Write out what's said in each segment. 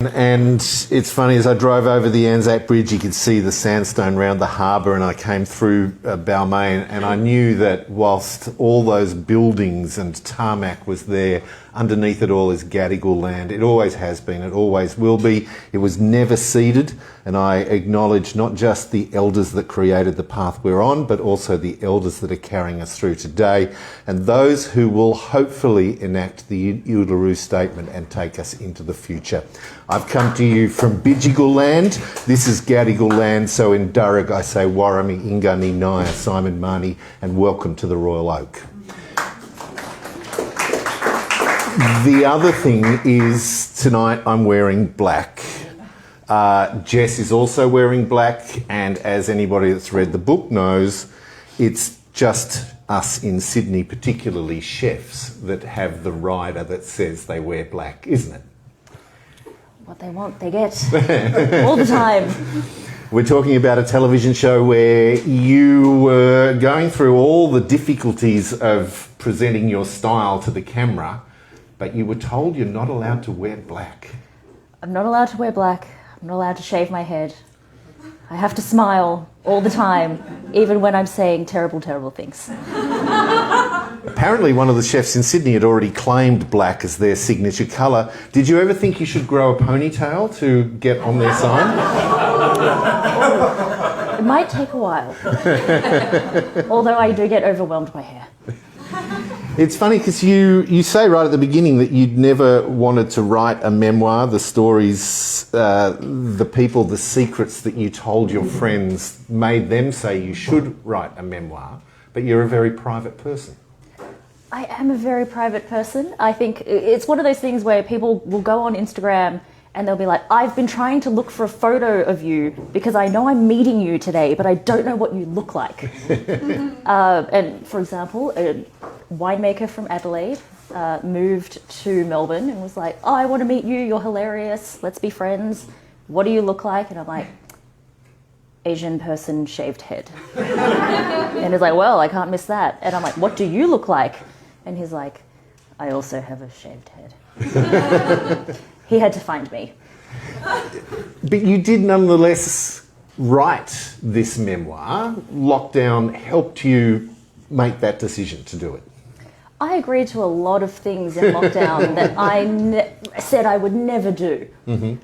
And it's funny, as I drove over the Anzac Bridge, you could see the sandstone around the harbour, and I came through Balmain, and I knew that whilst all those buildings and tarmac was there, underneath it all is Gadigal land. It always has been, it always will be. It was never ceded, and I acknowledge not just the elders that created the path we're on, but also the elders that are carrying us through today, and those who will hopefully enact the Uluru Statement and take us into the future. I've come to you from Bidjigal land. This is Gadigal land, so in Durug I say Warami Ingani Naya, Simon Marnie, and welcome to the Royal Oak. The other thing is, tonight I'm wearing black. Jess is also wearing black, and as anybody that's read the book knows, it's just us in Sydney, particularly chefs, that have the rider that says they wear black, isn't it? What they want, they get. All the time. We're talking about a television show where you were going through all the difficulties of presenting your style to the camera, but you were told you're not allowed to wear black. I'm not allowed to wear black. I'm not allowed to shave my head. I have to smile all the time, even when I'm saying terrible, terrible things. Apparently one of the chefs in Sydney had already claimed black as their signature colour. Did you ever think you should grow a ponytail to get on their sign? It might take a while. Although I do get overwhelmed by hair. It's funny because you say right at the beginning that you'd never wanted to write a memoir, the stories, the people, the secrets that you told your friends made them say you should write a memoir, but you're a very private person. I am a very private person. I think it's one of those things where people will go on Instagram and they'll be like, I've been trying to look for a photo of you because I know I'm meeting you today, but I don't know what you look like. And for example, a winemaker from Adelaide moved to Melbourne and was like, oh, I want to meet you, you're hilarious, let's be friends. What do you look like? And I'm like, Asian person, shaved head. And he's like, well, I can't miss that. And I'm like, what do you look like? And he's like, I also have a shaved head. He had to find me. But you did nonetheless write this memoir. Lockdown helped you make that decision to do it. I agreed to a lot of things in lockdown that I said I would never do. Mm-hmm.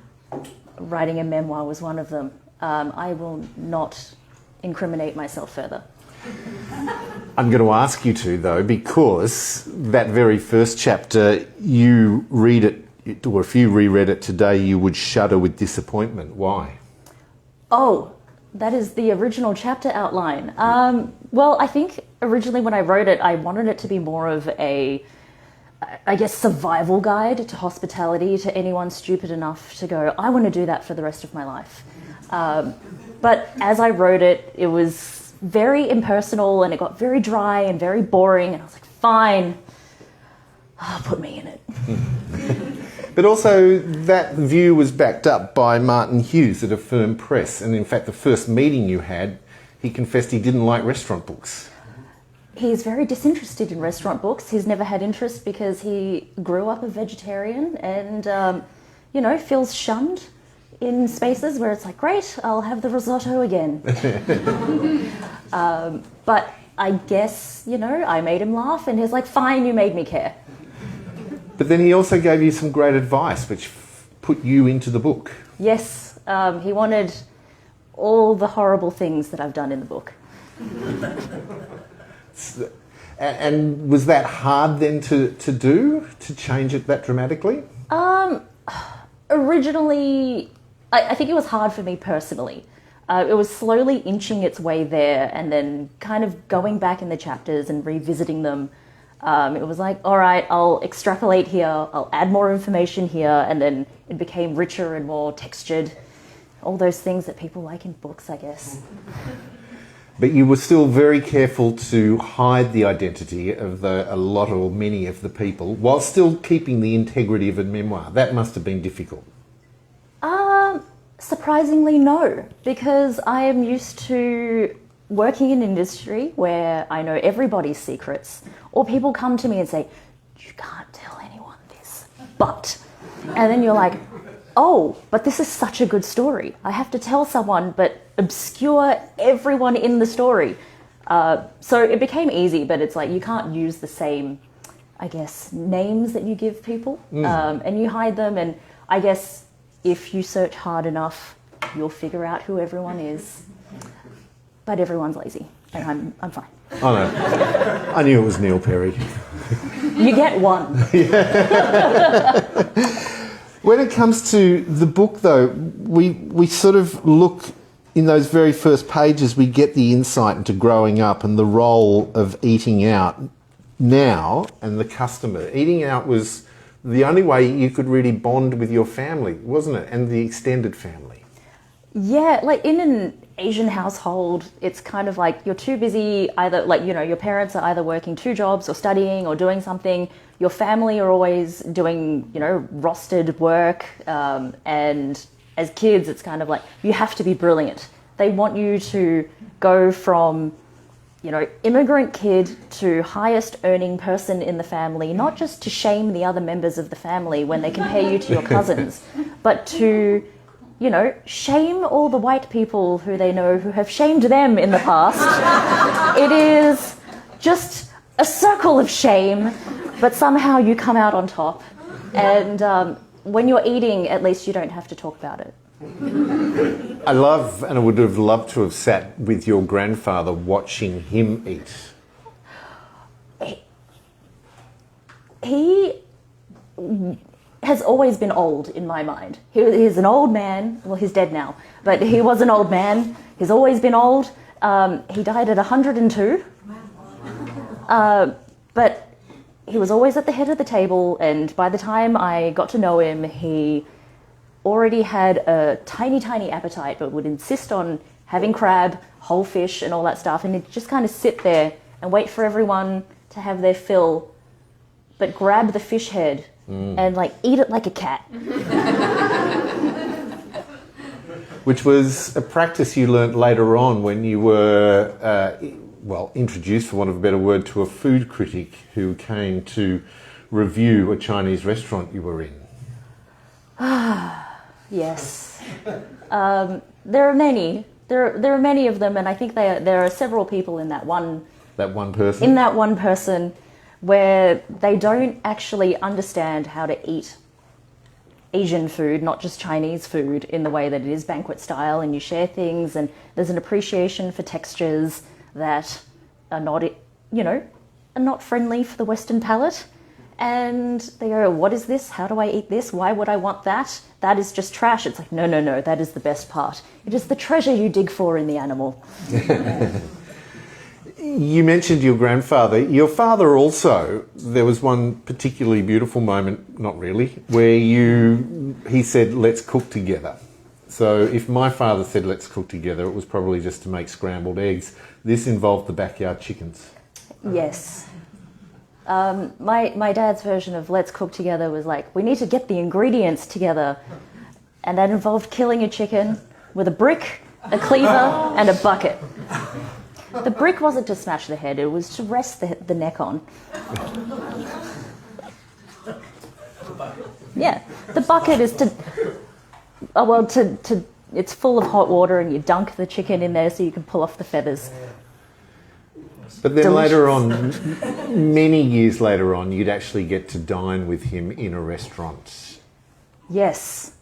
Writing a memoir was one of them. I will not incriminate myself further. I'm going to ask you to, though, because that very first chapter, you read it, or if you reread it today, you would shudder with disappointment. Why? Oh, that is the original chapter outline. Well, I think originally when I wrote it, I wanted it to be more of a, I guess, survival guide to hospitality, to anyone stupid enough to go, I want to do that for the rest of my life. But as I wrote it, it was very impersonal and it got very dry and very boring, and I was like, fine, put me in it. But also that view was backed up by Martin Hughes at Affirm Press, and in fact the first meeting you had, he confessed he didn't like restaurant books. He's very disinterested in restaurant books. He's never had interest because he grew up a vegetarian and, feels shunned in spaces where it's like, great, I'll have the risotto again. But I guess, I made him laugh and he's like, fine, you made me care. But then he also gave you some great advice, which put you into the book. Yes, he wanted all the horrible things that I've done in the book. And was that hard then to do, to change it that dramatically? Originally, I think it was hard for me personally. It was slowly inching its way there and then kind of going back in the chapters and revisiting them. It was like, all right, I'll extrapolate here, I'll add more information here, and then it became richer and more textured. All those things that people like in books, I guess. But you were still very careful to hide the identity of a lot or many of the people while still keeping the integrity of a memoir. That must have been difficult. Surprisingly, no, because I am used to working in an industry where I know everybody's secrets, or people come to me and say, you can't tell anyone this, but, and then you're like, oh, but this is such a good story. I have to tell someone, but obscure everyone in the story. So it became easy, but it's like you can't use the same, I guess, names that you give people, and you hide them. And I guess if you search hard enough, you'll figure out who everyone is. But everyone's lazy, and I'm fine. Oh no, I knew it was Neil Perry. You get one. When it comes to the book, though, we sort of look in those very first pages. We get the insight into growing up and the role of eating out now and the customer. Eating out was the only way you could really bond with your family, wasn't it? And the extended family. Yeah, like in an Asian household, it's kind of like you're too busy, either like, you know, your parents are either working 2 jobs or studying or doing something. Your family are always doing, you know, rostered work. And as kids, it's kind of like you have to be brilliant. They want you to go from, you know, immigrant kid to highest earning person in the family, not just to shame the other members of the family when they compare you to your cousins, but to, you know, shame all the white people who they know who have shamed them in the past. It is just a circle of shame, but somehow you come out on top. And when you're eating, at least you don't have to talk about it. I love, and I would have loved to have sat with your grandfather watching him eat. He has always been old in my mind. He's an old man. Well, he's dead now, but he was an old man. He's always been old. He died at 102. But he was always at the head of the table, and by the time I got to know him, he already had a tiny, tiny appetite, but would insist on having crab, whole fish, and all that stuff, and he'd just kind of sit there and wait for everyone to have their fill, but grab the fish head and like eat it like a cat. Which was a practice you learnt later on when you were, introduced, for want of a better word, to a food critic who came to review a Chinese restaurant you were in. Yes. There are many. There are many of them, and I think there are several people in that one... That one person? In that one person where they don't actually understand how to eat Asian food, not just Chinese food, in the way that it is banquet style and you share things, and there's an appreciation for textures that are not, you know, are not friendly for the Western palate. And they go, what is this? How do I eat this? Why would I want that? That is just trash. It's like, no, that is the best part. It is the treasure you dig for in the animal. You mentioned your grandfather. Your father also, there was one particularly beautiful moment, not really, where he said, let's cook together. So if my father said, let's cook together, it was probably just to make scrambled eggs. This involved the backyard chickens. Yes. My dad's version of let's cook together was like, we need to get the ingredients together. And that involved killing a chicken with a brick, a cleaver, and a bucket. The brick wasn't to smash the head, it was to rest the neck on. Yeah, the bucket is to it's full of hot water and you dunk the chicken in there so you can pull off the feathers. But then Delicious. later on, many years later on, you'd actually get to dine with him in a restaurant. Yes,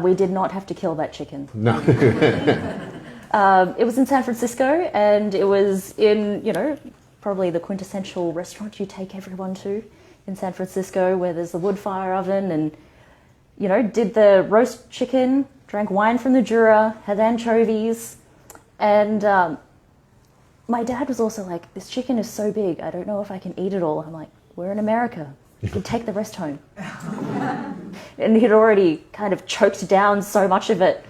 we did not have to kill that chicken. No. It was in San Francisco, and it was in, you know, probably the quintessential restaurant you take everyone to in San Francisco, where there's the wood fire oven, and, you know, did the roast chicken, drank wine from the Jura, had anchovies, and my dad was also like, this chicken is so big, I don't know if I can eat it all. I'm like, we're in America. You can take the rest home. And he'd already kind of choked down so much of it.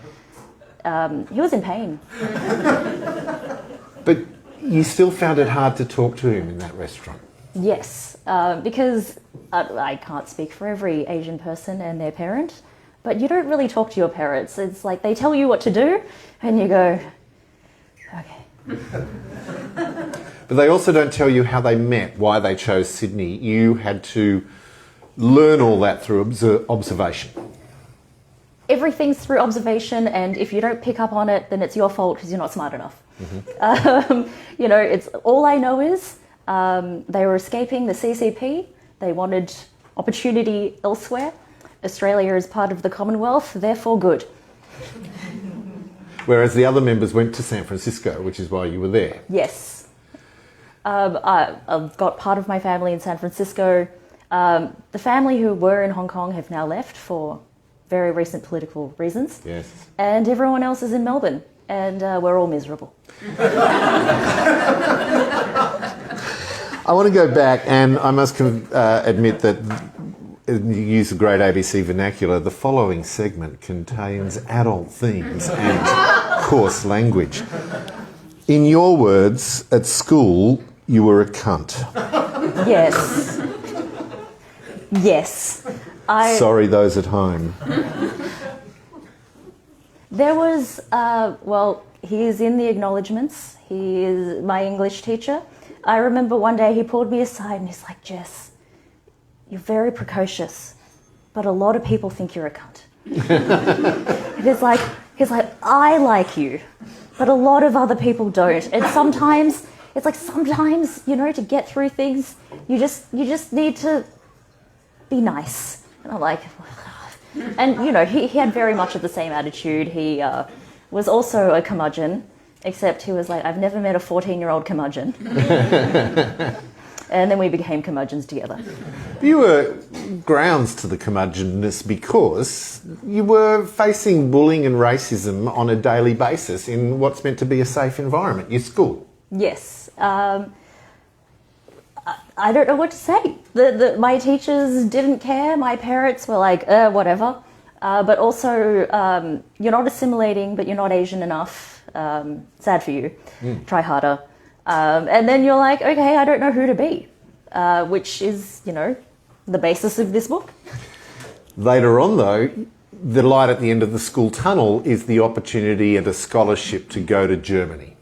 He was in pain. But you still found it hard to talk to him in that restaurant? Yes, because I can't speak for every Asian person and their parent, but you don't really talk to your parents. It's like they tell you what to do, and you go, okay. But they also don't tell you how they met, why they chose Sydney. You had to learn all that through observation. everything's through observation, and if you don't pick up on it, then it's your fault because you're not smart enough. It's all I know is they were escaping the CCP. They wanted opportunity elsewhere. Australia is part of the Commonwealth, therefore good. Whereas the other members went to San Francisco, which is why you were there. Yes. I've got part of my family in San Francisco. The family who were in Hong Kong have now left for very recent political reasons. Yes. And everyone else is in Melbourne, and we're all miserable. I want to go back, and I must admit that you use the great ABC vernacular. The following segment contains adult themes and coarse language. In your words, at school, you were a cunt. Yes. Yes. Sorry, those at home. There was, he is in the acknowledgements. He is my English teacher. I remember one day he pulled me aside and he's like, Jess, you're very precocious, but a lot of people think you're a cunt. he's like, I like you, but a lot of other people don't. And sometimes, to get through things, you just need to be nice. And I'm like, and he had very much of the same attitude. He was also a curmudgeon, except he was like, I've never met a 14-year-old curmudgeon. And then we became curmudgeons together. You were grounds to the curmudgeonness because you were facing bullying and racism on a daily basis in what's meant to be a safe environment, your school. Yes. I don't know what to say. My teachers didn't care. My parents were like, whatever. But also, you're not assimilating, but you're not Asian enough. Sad for you. Try harder. And then you're like, okay, I don't know who to be, which is, the basis of this book. Later on, though, the light at the end of the school tunnel is the opportunity and a scholarship to go to Germany.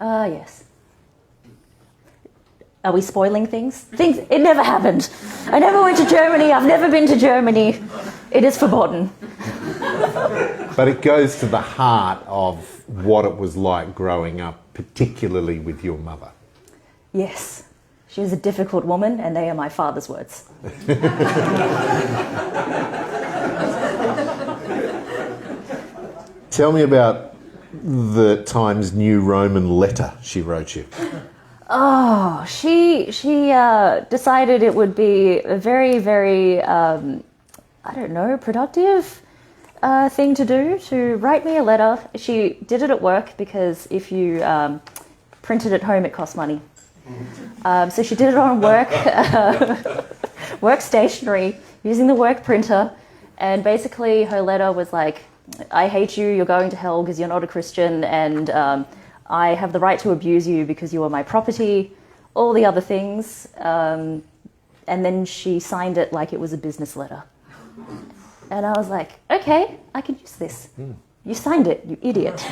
Yes. Are we spoiling things? It never happened. I never went to Germany. I've never been to Germany. It is forbidden. But it goes to the heart of what it was like growing up, particularly with your mother. Yes. She was a difficult woman, and they are my father's words. Tell me about the Times New Roman letter she wrote you. Oh, she decided it would be a very, very, productive thing to do, to write me a letter. She did it at work because if you print it at home, it costs money. So she did it on work stationery, using the work printer, and basically her letter was like, I hate you, you're going to hell because you're not a Christian, and I have the right to abuse you because you are my property, all the other things. And then she signed it like it was a business letter. And I was like, okay, I can use this. You signed it, you idiot.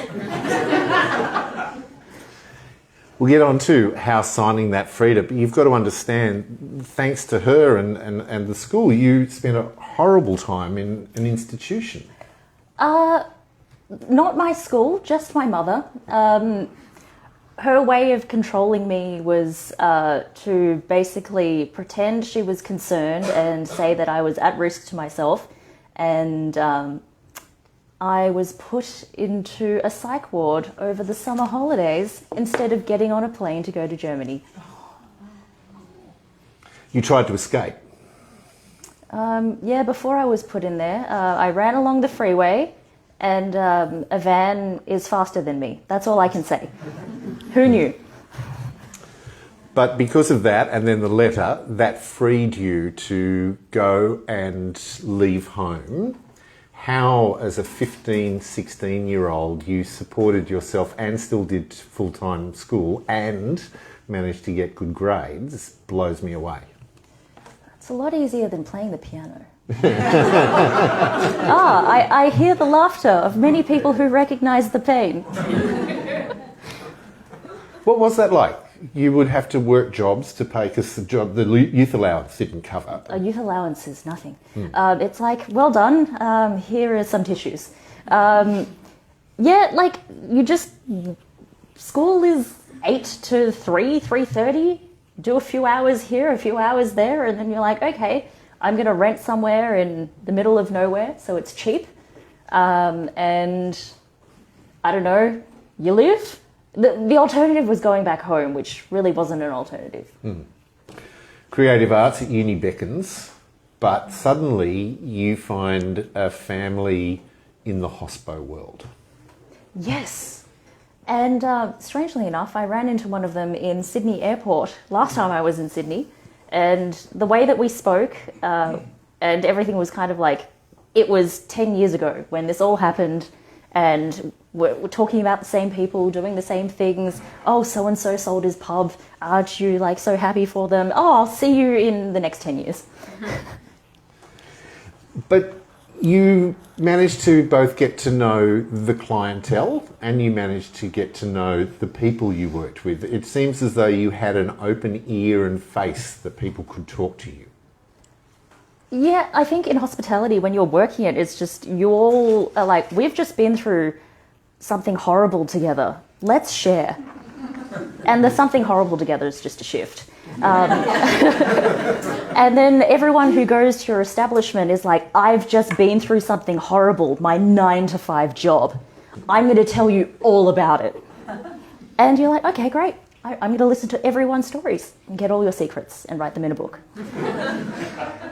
We'll get on to how signing that freed it, but you've got to understand, thanks to her and the school, you spent a horrible time in an institution. Not my school, just my mother. Her way of controlling me was to basically pretend she was concerned and say that I was at risk to myself. And I was put into a psych ward over the summer holidays instead of getting on a plane to go to Germany. You tried to escape. Before I was put in there, I ran along the freeway, and a van is faster than me. That's all I can say. Who knew? But because of that, and then the letter, that freed you to go and leave home. How, as a 15, 16-year-old, you supported yourself and still did full-time school and managed to get good grades blows me away. It's a lot easier than playing the piano. I hear the laughter of many people who recognise the pain. What was that like? you would have to work jobs to pay, because the youth allowance didn't cover. A youth allowance is nothing. It's like, well done, here are some tissues. Yeah, like, school is 8 to 3, 3:30, do a few hours here, a few hours there, and then you're like, okay, I'm going to rent somewhere in the middle of nowhere, so it's cheap. And I don't know, you live. The alternative was going back home, which really wasn't an alternative. Creative arts at uni beckons, but suddenly you find a family in the hospo world. Yes. And strangely enough, I ran into one of them in Sydney Airport last time I was in Sydney. And the way that we spoke and everything was kind of like, it was 10 years ago when this all happened, and we're talking about the same people, doing the same things. Oh, so-and-so sold his pub. Aren't you like so happy for them? Oh, I'll see you in the next 10 years. But you managed to both get to know the clientele and you managed to get to know the people you worked with. It seems as though you had an open ear and face that people could talk to you. Yeah, I think in hospitality, when you're working it, it's just, you all are like, we've just been through something horrible together. Let's share. And the something horrible together is just a shift. And then everyone who goes to your establishment is like, I've just been through something horrible, my 9-to-5 job. I'm going to tell you all about it. And you're like, okay, great. I'm going to listen to everyone's stories and get all your secrets and write them in a book.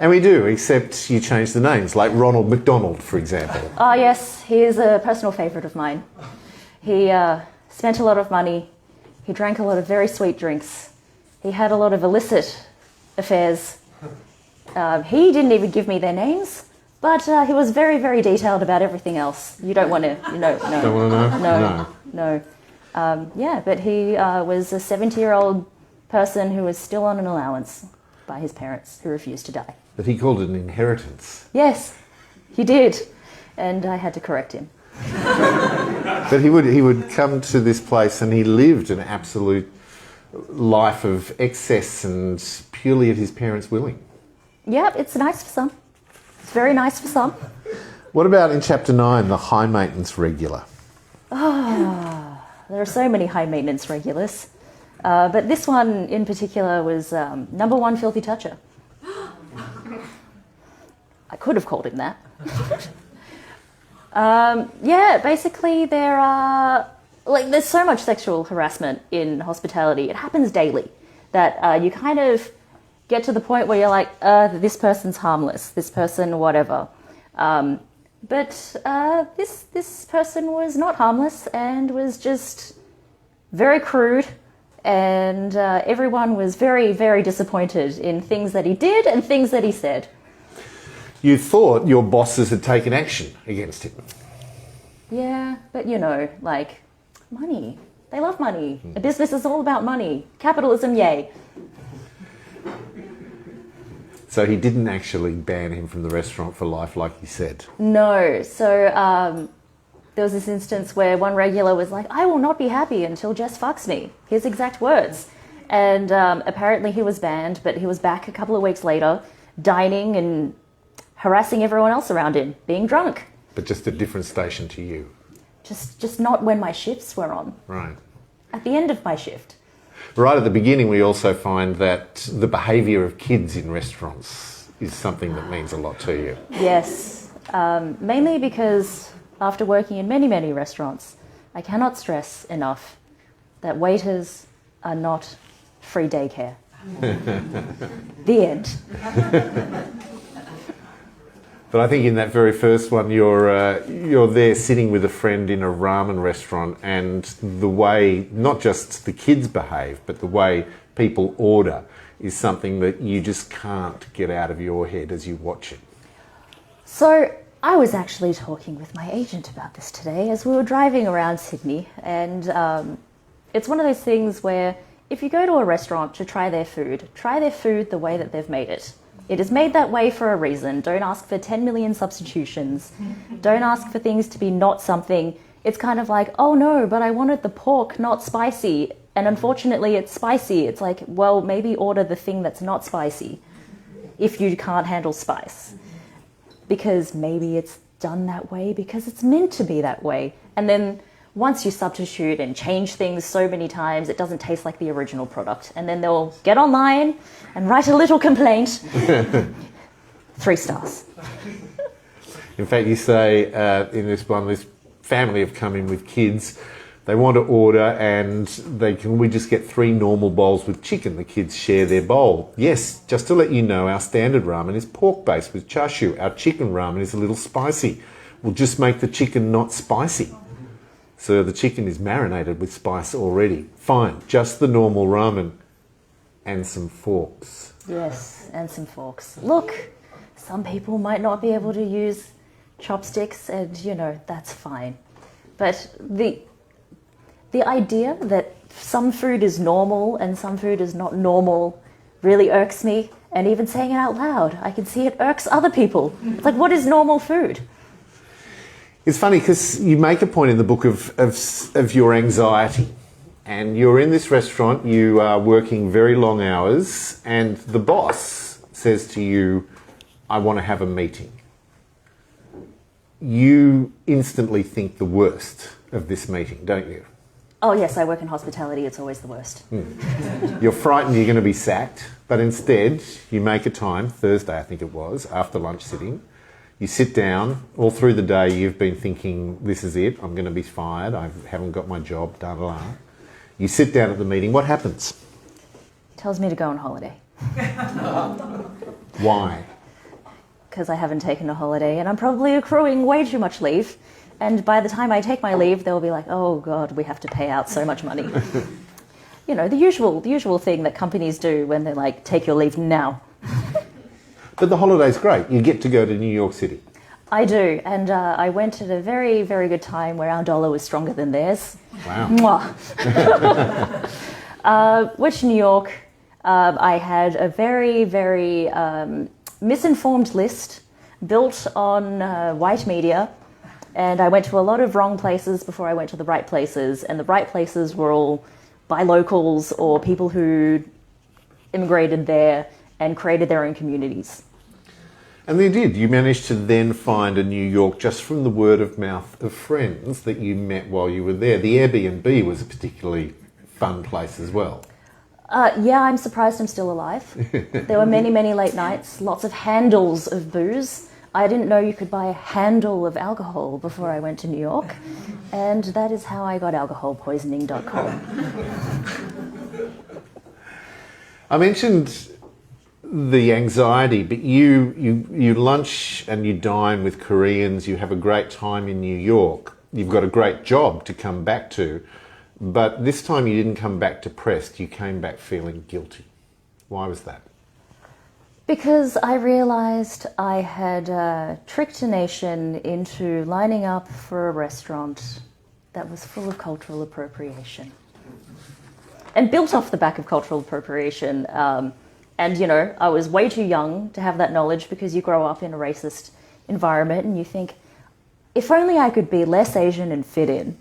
And we do, except you change the names, like Ronald McDonald, for example. Oh, yes, he is a personal favourite of mine. He spent a lot of money. He drank a lot of very sweet drinks. He had a lot of illicit affairs. He didn't even give me their names, but he was very, very detailed about everything else. You don't want to, no. Don't want to know? No. Yeah, but he was a 70-year-old person who was still on an allowance by his parents who refused to die. But he called it an inheritance. Yes, he did. And I had to correct him. But he would come to this place and he lived an absolute life of excess and purely at his parents' willing. Yeah, it's nice for some. It's very nice for some. What about in Chapter 9, the high maintenance regular? There are so many high maintenance regulars. But this one in particular was number one filthy toucher. I could have called him that. Yeah, basically there's so much sexual harassment in hospitality. It happens daily that you kind of get to the point where you're like, this person's harmless, this person whatever. But this person was not harmless and was just very crude, and everyone was very, very disappointed in things that he did and things that he said. You thought your bosses had taken action against him. Yeah, but like, money. They love money. A business is all about money. Capitalism, yay. So he didn't actually ban him from the restaurant for life like he said? No. So there was this instance where one regular was like, I will not be happy until Jess fucks me. His exact words. And apparently he was banned, but he was back a couple of weeks later, dining and harassing everyone else around him, being drunk. But just a different station to you? Just not when my shifts were on. Right. At the end of my shift. Right at the beginning, we also find that the behaviour of kids in restaurants is something that means a lot to you. Yes, mainly because after working in many, many restaurants, I cannot stress enough that waiters are not free daycare. The end. But I think in that very first one, you're there sitting with a friend in a ramen restaurant, and the way not just the kids behave, but the way people order is something that you just can't get out of your head as you watch it. So I was actually talking with my agent about this today as we were driving around Sydney, and it's one of those things where if you go to a restaurant to try their food the way that they've made it. It is made that way for a reason. Don't ask for 10 million substitutions. Don't ask for things to be not something. It's kind of like, oh no, but I wanted the pork not spicy. And unfortunately, it's spicy. It's like, well, maybe order the thing that's not spicy if you can't handle spice. Because maybe it's done that way because it's meant to be that way. And then once you substitute and change things so many times, it doesn't taste like the original product. And then they'll get online and write a little complaint. 3 stars. In fact, you say in this one, this family have come in with kids. They want to order and we just get 3 normal bowls with chicken. The kids share their bowl. Yes, just to let you know, our standard ramen is pork-based with char siu. Our chicken ramen is a little spicy. We'll just make the chicken not spicy. So the chicken is marinated with spice already. Fine, just the normal ramen and some forks. Yes, and some forks. Look, some people might not be able to use chopsticks and, that's fine. But the idea that some food is normal and some food is not normal really irks me. And even saying it out loud, I can see it irks other people. It's like, what is normal food? It's funny because you make a point in the book of your anxiety. And you're in this restaurant, you are working very long hours, and the boss says to you, I want to have a meeting. You instantly think the worst of this meeting, don't you? Oh yes, I work in hospitality, it's always the worst. You're frightened you're going to be sacked, but instead you make a time, Thursday I think it was, after lunch sitting. You sit down, all through the day you've been thinking, this is it, I'm going to be fired, I haven't got my job, da da da. You sit down at the meeting, what happens? Tells me to go on holiday. Why? Because I haven't taken a holiday and I'm probably accruing way too much leave. And by the time I take my leave, they'll be like, oh God, we have to pay out so much money. The usual thing that companies do when they're like, take your leave now. But the holiday's great. You get to go to New York City. I do. And I went at a very, very good time where our dollar was stronger than theirs. Wow. Went to New York. I had a very, very misinformed list built on white media. And I went to a lot of wrong places before I went to the right places. And the right places were all by locals or people who immigrated there and created their own communities. And they did. You managed to then find a New York just from the word of mouth of friends that you met while you were there. The Airbnb was a particularly fun place as well. Yeah, I'm surprised I'm still alive. There were many, many late nights, lots of handles of booze. I didn't know you could buy a handle of alcohol before I went to New York. And that is how I got alcoholpoisoning.com. I mentioned the anxiety, but you lunch and you dine with Koreans, you have a great time in New York, you've got a great job to come back to, but this time you didn't come back depressed, you came back feeling guilty. Why was that? Because I realised I had tricked a nation into lining up for a restaurant that was full of cultural appropriation. And built off the back of cultural appropriation. And, I was way too young to have that knowledge because you grow up in a racist environment and you think, if only I could be less Asian and fit in.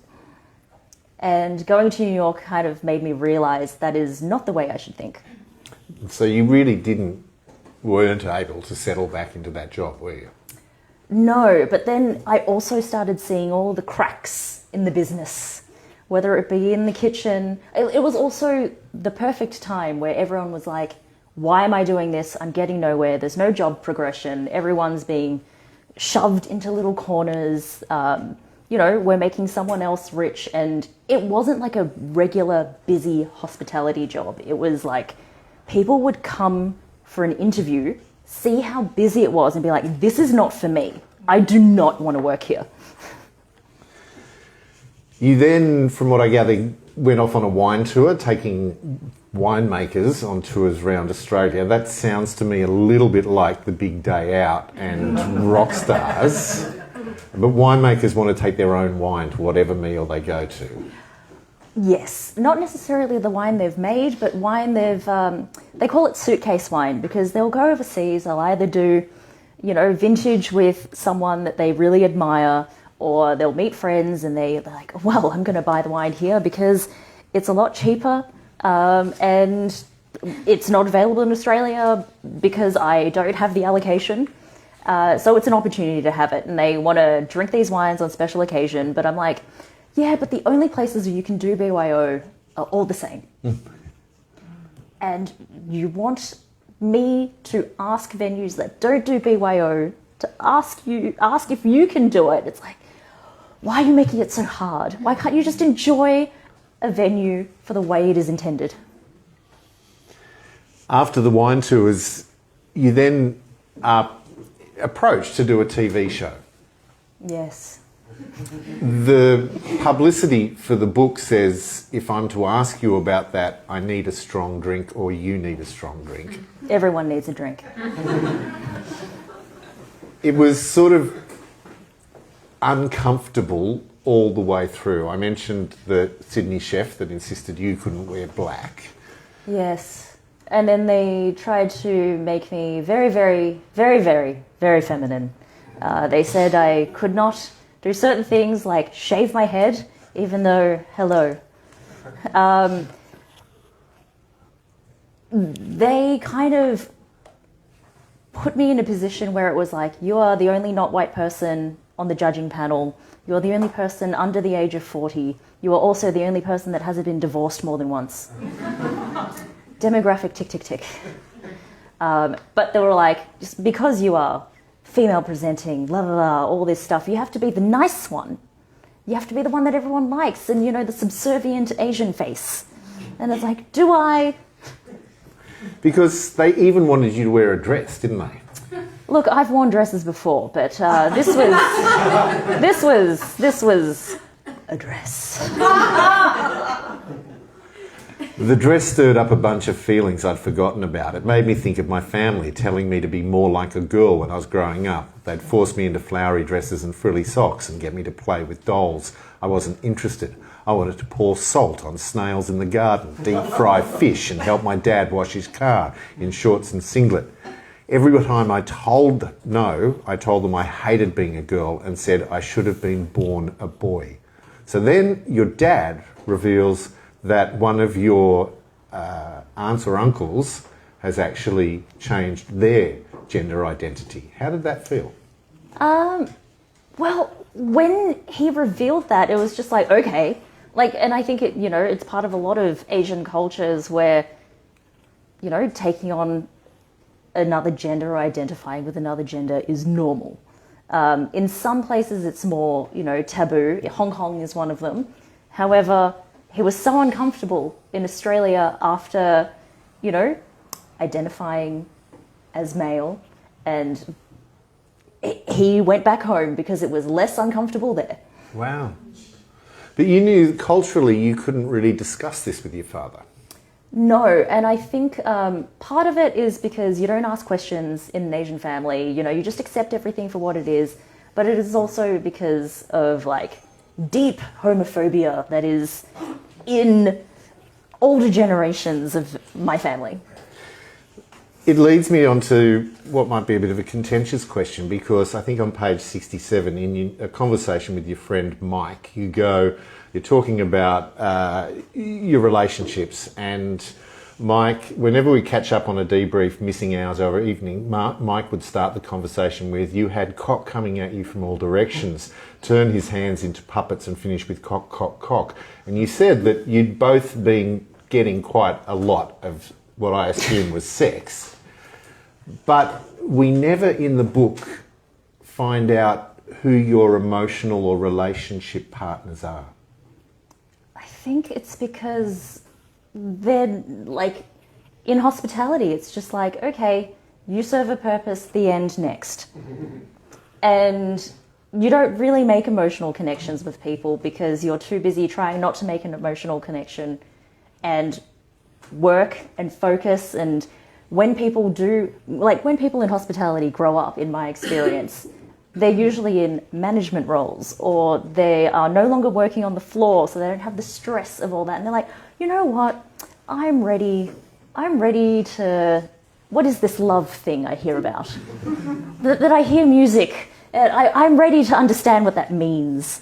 And going to New York kind of made me realise that is not the way I should think. So you really weren't able to settle back into that job, were you? No, but then I also started seeing all the cracks in the business, whether it be in the kitchen. It was also the perfect time where everyone was like, why am I doing this? I'm getting nowhere. There's no job progression. Everyone's being shoved into little corners. We're making someone else rich. And it wasn't like a regular busy hospitality job. It was like people would come for an interview, see how busy it was and be like, this is not for me. I do not want to work here. You then, from what I gather, went off on a wine tour, taking winemakers on tours around Australia. That sounds to me a little bit like the big day out and rock stars. But winemakers want to take their own wine to whatever meal they go to. Yes, not necessarily the wine they've made, but wine they call it suitcase wine because they'll go overseas, they'll either do, vintage with someone that they really admire, or they'll meet friends and they're like, well, I'm going to buy the wine here because It's a lot cheaper, and it's not available in Australia because I don't have the allocation. So it's an opportunity to have it, and they want to drink these wines on special occasion. But I'm like, yeah, but the only places you can do BYO are all the same. And you want me to ask venues that don't do BYO to ask if you can do it. It's like, why are you making it so hard? Why can't you just enjoy a venue for the way it is intended? After the wine tours, you then are approached to do a TV show. Yes. The publicity for the book says, if I'm to ask you about that, I need a strong drink or you need a strong drink. Everyone needs a drink. It was sort of uncomfortable all the way through. I mentioned the Sydney chef that insisted you couldn't wear black. Yes. And then they tried to make me very, very, very, very, very feminine. They said I could not do certain things like shave my head, even though, hello. They kind of put me in a position where it was like, you are the only not white person on the judging panel. You're the only person under the age of 40. You are also the only person that hasn't been divorced more than once. Demographic tick, tick, tick. But they were like, just because you are female presenting, blah, blah, blah, all this stuff, you have to be the nice one. You have to be the one that everyone likes and, you know, the subservient Asian face. And it's like, do I? Because they even wanted you to wear a dress, didn't they? Look, I've worn dresses before, but this was a dress. The dress stirred up a bunch of feelings I'd forgotten about. It made me think of my family telling me to be more like a girl when I was growing up. They'd force me into flowery dresses and frilly socks and get me to play with dolls. I wasn't interested. I wanted to pour salt on snails in the garden, deep fry fish and help my dad wash his car in shorts and singlet. Every time I told them I hated being a girl and said I should have been born a boy. So then your dad reveals that one of your aunts or uncles has actually changed their gender identity. How did that feel? Well, when he revealed that, it was just like, okay. Like, and I think it's part of a lot of Asian cultures where, taking on another gender or identifying with another gender is normal. In some places it's more, taboo. Hong Kong is one of them. However, he was so uncomfortable in Australia after, identifying as male, and he went back home because it was less uncomfortable there. Wow. But you knew culturally you couldn't really discuss this with your father. No, and I think part of it is because you don't ask questions in an Asian family. You just accept everything for what it is. But it is also because of deep homophobia that is in older generations of my family. It leads me on to what might be a bit of a contentious question, because I think on page 67 in a conversation with your friend Mike, you're talking about your relationships, and Mike, whenever we catch up on a debrief, missing hours over evening, Mike would start the conversation with, you had cock coming at you from all directions, turn his hands into puppets and finish with cock, cock, cock. And you said that you'd both been getting quite a lot of what I assume was sex. But we never in the book find out who your emotional or relationship partners are. I think it's because they're in hospitality, it's just okay, you serve a purpose, the end, next. And you don't really make emotional connections with people because you're too busy trying not to make an emotional connection and work and focus. And when people in hospitality grow up, in my experience, they're usually in management roles, or they are no longer working on the floor, so they don't have the stress of all that. And they're like, you know what, I'm ready to, what is this love thing I hear about? that I hear music, I'm ready to understand what that means.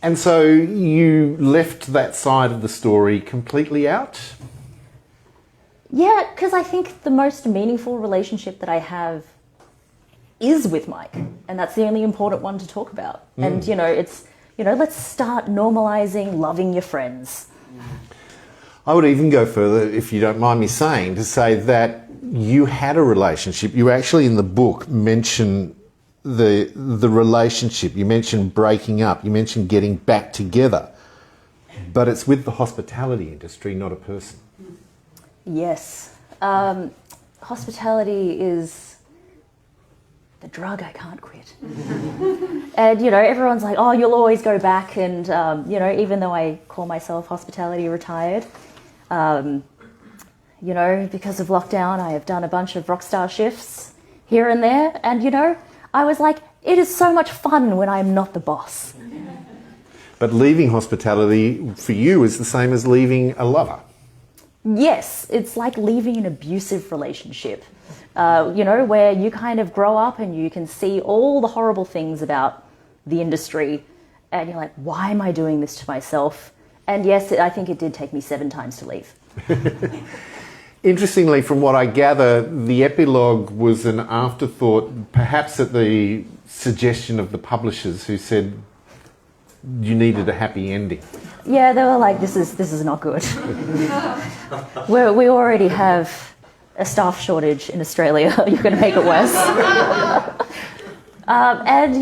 And so you left that side of the story completely out? Yeah, because I think the most meaningful relationship that I have is with Mike, and that's the only important one to talk about. And it's let's start normalizing loving your friends. I would even go further, if you don't mind me saying, to say that you had a relationship. You actually in the book mention the relationship. You mentioned breaking up. You mentioned getting back together. But it's with the hospitality industry, not a person. Yes. Hospitality is the drug I can't quit. And, everyone's like, oh, you'll always go back. And, even though I call myself hospitality retired, because of lockdown, I have done a bunch of rockstar shifts here and there. And, I was like, it is so much fun when I'm not the boss. But leaving hospitality for you is the same as leaving a lover. Yes, it's like leaving an abusive relationship, where you kind of grow up and you can see all the horrible things about the industry and you're like, why am I doing this to myself? And yes, I think it did take me 7 times to leave. Interestingly, from what I gather, the epilogue was an afterthought, perhaps at the suggestion of the publishers who said you needed a happy ending. Yeah, they were like, this is not good. We already have a staff shortage in Australia. You're going to make it worse. At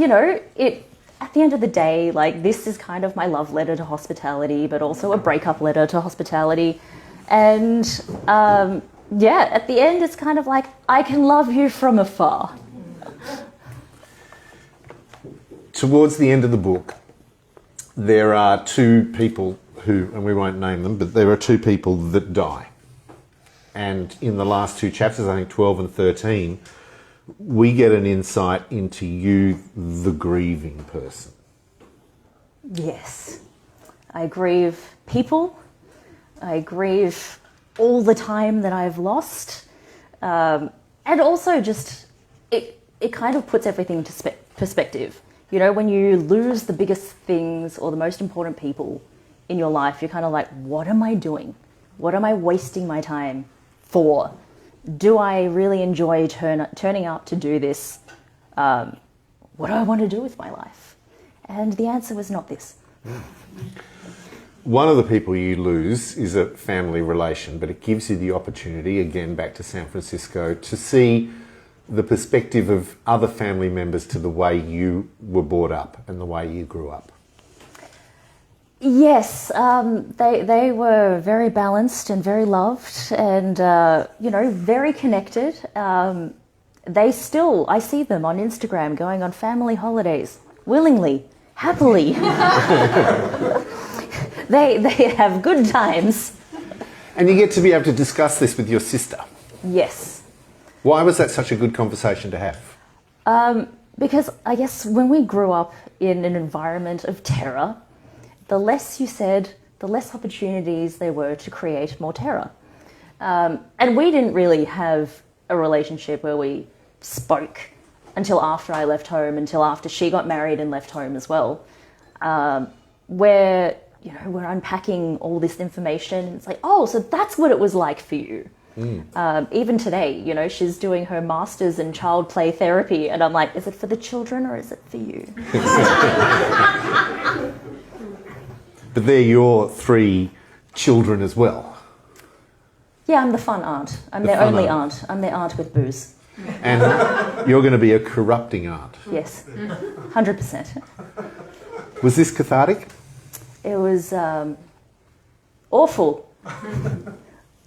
the end of the day, like, this is kind of my love letter to hospitality, but also a breakup letter to hospitality. And at the end, it's kind of like, I can love you from afar. Towards the end of the book, there are 2 people who, and we won't name them, but there are 2 people that die. And in the last 2 chapters, I think 12 and 13, we get an insight into you, the grieving person. Yes. I grieve people. I grieve all the time that I've lost. And also just, it kind of puts everything into perspective. When you lose the biggest things or the most important people in your life, you're kind of like, what am I doing? What am I wasting my time for? Do I really enjoy turning up to do this? What do I want to do with my life? And the answer was not this. One of the people you lose is a family relation, but it gives you the opportunity, again back to San Francisco, to see the perspective of other family members to the way you were brought up and the way you grew up. Yes, they were very balanced and very loved and, very connected. I see them on Instagram going on family holidays, willingly, happily. They have good times. And you get to be able to discuss this with your sister. Yes. Why was that such a good conversation to have? Because I guess when we grew up in an environment of terror, the less you said, the less opportunities there were to create more terror. And we didn't really have a relationship where we spoke until after I left home, until after she got married and left home as well, where, we're unpacking all this information and it's like, oh, so that's what it was like for you. Even today, she's doing her master's in child play therapy and I'm like, is it for the children or is it for you? But they're your 3 children as well. Yeah, I'm the fun aunt. I'm their only aunt. I'm their aunt with booze. And you're going to be a corrupting aunt. Yes, 100%. Was this cathartic? It was awful.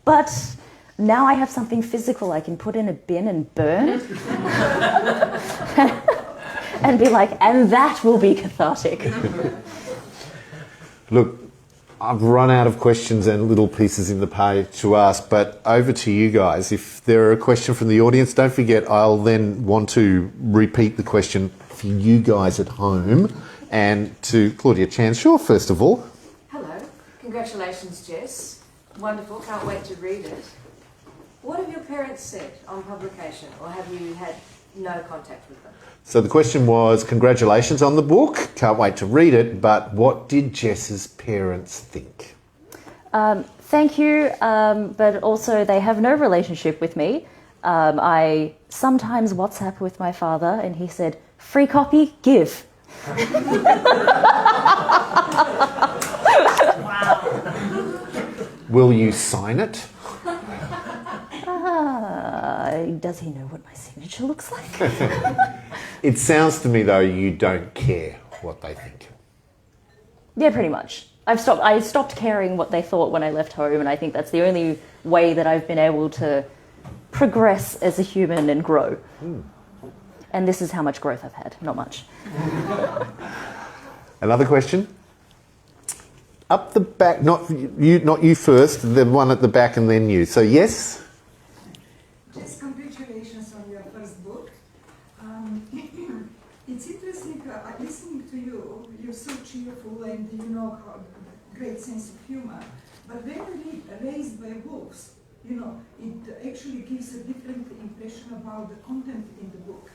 But now I have something physical I can put in a bin and burn. And be like, and that will be cathartic. Look, I've run out of questions and little pieces in the page to ask, but over to you guys. If there are a question from the audience, don't forget I'll then want to repeat the question for you guys at home. And to Claudia Chanshaw, first of all. Hello. Congratulations, Jess. Wonderful. Can't wait to read it. What have your parents said on publication, or have you had no contact with them? So the question was, congratulations on the book. Can't wait to read it. But what did Jess's parents think? Thank you, but also they have no relationship with me. I sometimes WhatsApp with my father and he said, free copy, give. Will you sign it? Does he know what my signature looks like? It sounds to me, though, you don't care what they think. Yeah, pretty much. I stopped caring what they thought when I left home, and I think that's the only way that I've been able to progress as a human and grow. And this is how much growth I've had, not much. Another question? Up the back, not you first, the one at the back and then you. So yes? Just congratulations on your first book. It's interesting listening to you. You're so cheerful and you know great sense of humor. But when you read Raised by Wolves, you know, it actually gives a different impression about the content in the book.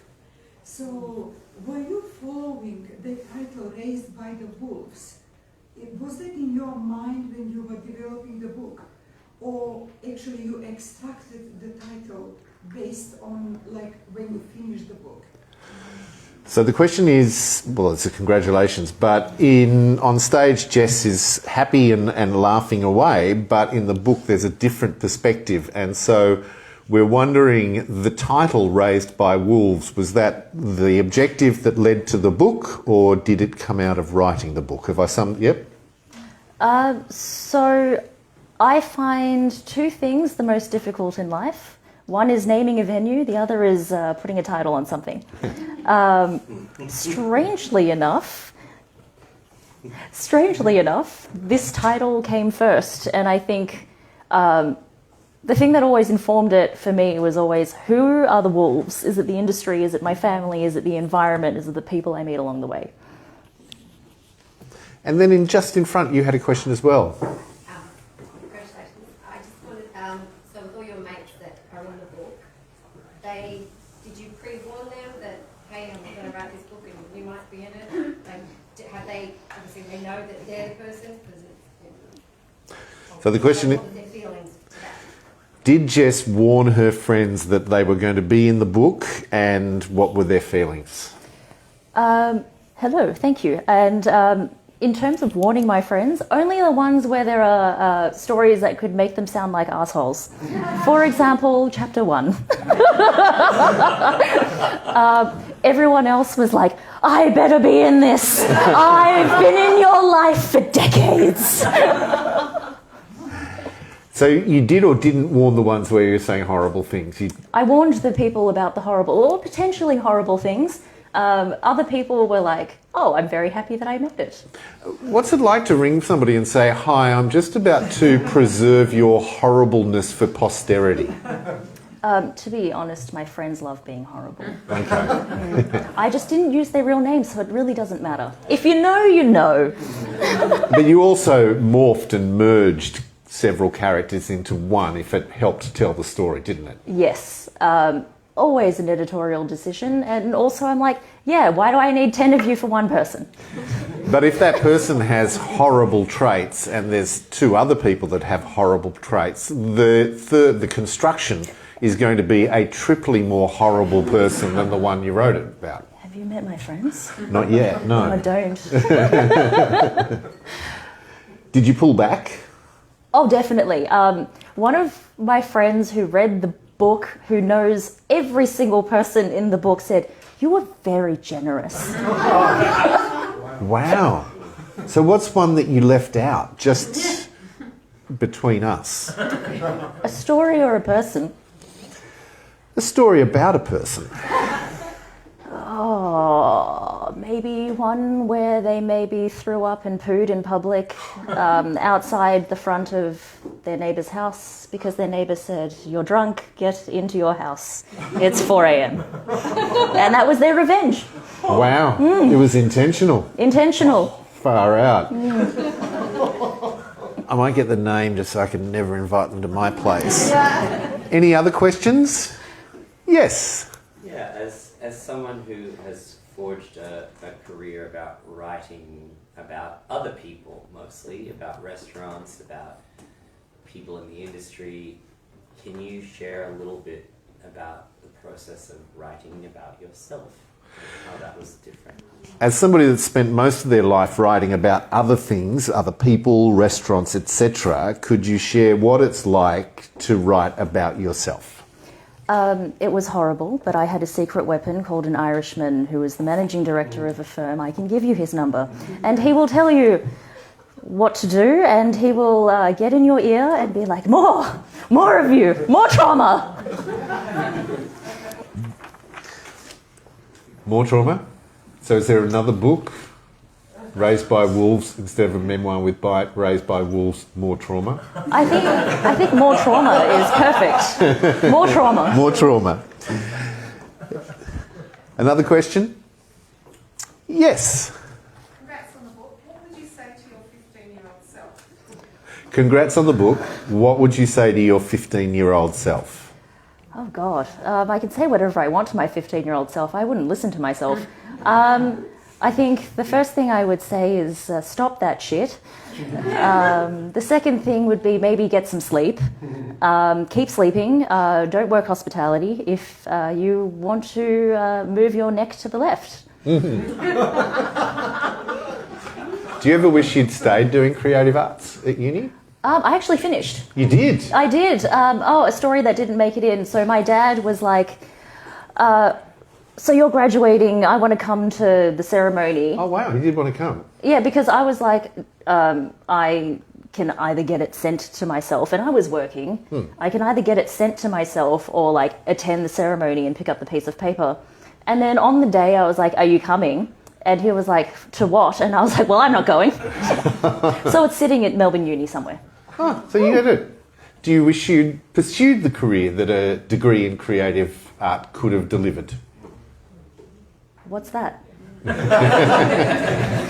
So were you following the title Raised by the Wolves? Was that in your mind when you were developing the book? Or actually you extracted the title based on like when you finished the book? So the question is, well, it's a congratulations, but on stage Jess is happy and laughing away, but in the book there's a different perspective. And so we're wondering, the title Raised by Wolves, was that the objective that led to the book, or did it come out of writing the book? Have I summed? Yep. So I find two things the most difficult in life. One is naming a venue, the other is putting a title on something. Strangely enough, this title came first, and I think the thing that always informed it for me was always, who are the wolves? Is it the industry? Is it my family? Is it the environment? Is it the people I meet along the way? And then just in front you had a question as well. Congratulations. I just wanted, so with all your mates that are in the book, did you pre-warn them that, hey, I'm going to write this book and you might be in it? Have they, obviously they know that they're the person? So the question is, what was their feelings to that? did Jess warn her friends that they were going to be in the book, and what were their feelings? Hello, thank you. And in terms of warning my friends, only the ones where there are stories that could make them sound like assholes. For example, chapter 1. Everyone else was like, I better be in this. I've been in your life for decades. So you did or didn't warn the ones where you were saying horrible things? I warned the people about the horrible or potentially horrible things. Other people were like, oh, I'm very happy that I made it. What's it like to ring somebody and say, hi, I'm just about to preserve your horribleness for posterity? To be honest, my friends love being horrible. Okay. I just didn't use their real names, so it really doesn't matter. If you know, you know. But you also morphed and merged several characters into one, if it helped tell the story, didn't it? Yes. Always an editorial decision. And also I'm like, yeah, why do I need 10 of you for one person? But if that person has horrible traits and there's two other people that have horrible traits, the construction is going to be a triply more horrible person than the one you wrote it about. Have you met my friends? Not yet, no. I don't. Did you pull back? Oh, definitely. One of my friends who read the book, who knows every single person in the book, said, you were very generous. Wow. So what's one that you left out, just between us? A story or a person? A story about a person. Oh, maybe one where they maybe threw up and pooed in public outside the front of their neighbour's house because their neighbour said, you're drunk, get into your house. It's 4 a.m. And that was their revenge. Wow. It was intentional. Intentional. Far out. I might get the name just so I can never invite them to my place. Any other questions? Yes. Yeah, as as someone who has forged a career about writing about other people, mostly about restaurants, about people in the industry, can you share a little bit about the process of writing about yourself, and how that was different? As somebody that's spent most of their life writing about other things, other people, restaurants, etc., could you share what it's like to write about yourself? It was horrible, but I had a secret weapon called an Irishman who was the managing director of Affirm. I can give you his number, and he will tell you what to do, and he will get in your ear and be like, more of you, more trauma. More trauma? So is there another book? Raised by Wolves instead of a memoir with bite, Raised by Wolves, More Trauma? I think more trauma is perfect. More trauma. More trauma. Another question? Yes. Congrats on the book. What would you say to your 15-year-old self? Congrats on the book. What would you say to your 15-year-old self? Oh, God. I can say whatever I want to my 15-year-old self. I wouldn't listen to myself. I think the first thing I would say is stop that shit. The second thing would be maybe get some sleep. Keep sleeping. Don't work hospitality if you want to move your neck to the left. Do you ever wish you'd stayed doing creative arts at uni? I actually finished. You did? I did. A story that didn't make it in. So my dad was like, so you're graduating, I want to come to the ceremony. Oh, wow, you did want to come. Yeah, because I was like, I can either get it sent to myself, and I was working. I can either get it sent to myself or like attend the ceremony and pick up the piece of paper. And then on the day I was like, are you coming? And he was like, to what? And I was like, well, I'm not going. So it's sitting at Melbourne Uni somewhere. Oh, so you had it. Do you wish you'd pursued the career that a degree in creative art could have delivered? What's that?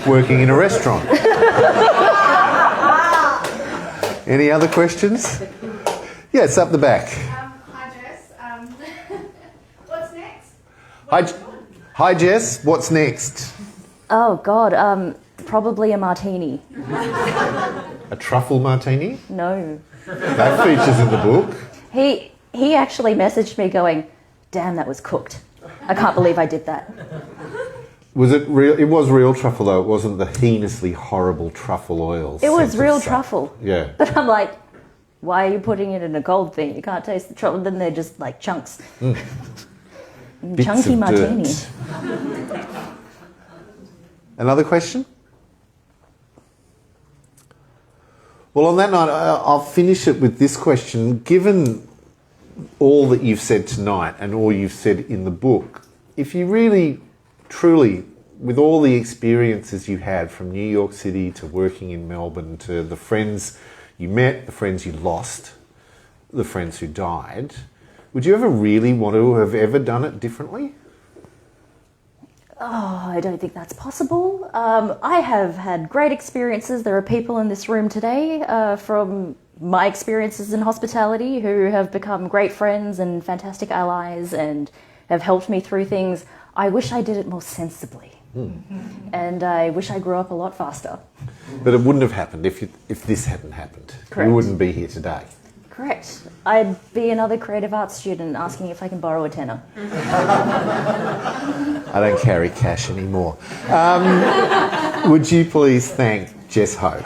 Working in a restaurant. Any other questions? Yes, up the back. Hi, Jess. What's next? Hi, Jess. What's next? Oh, God, probably a martini. A truffle martini? No. That features in the book. He actually messaged me going, damn, that was cooked. I can't believe I did that. Was it real? It was real truffle, though. It wasn't the heinously horrible truffle oil. It was real truffle. Yeah. But I'm like, why are you putting it in a cold thing? You can't taste the truffle. Then they're just like chunks. Bits Chunky of martini. dirt. Another question? Well, on that note, I'll finish it with this question. Given all that you've said tonight and all you've said in the book, if you really, truly, with all the experiences you had from New York City to working in Melbourne to the friends you met, the friends you lost, the friends who died, would you ever really want to have ever done it differently? Oh, I don't think that's possible. I have had great experiences. There are people in this room today from my experiences in hospitality who have become great friends and fantastic allies and have helped me through things. I wish I did it more sensibly. And I wish I grew up a lot faster. But it wouldn't have happened if this hadn't happened. Correct. You wouldn't be here today. Correct. I'd be another creative arts student asking if I can borrow a tenner. I don't carry cash anymore. Would you please thank Jess Ho?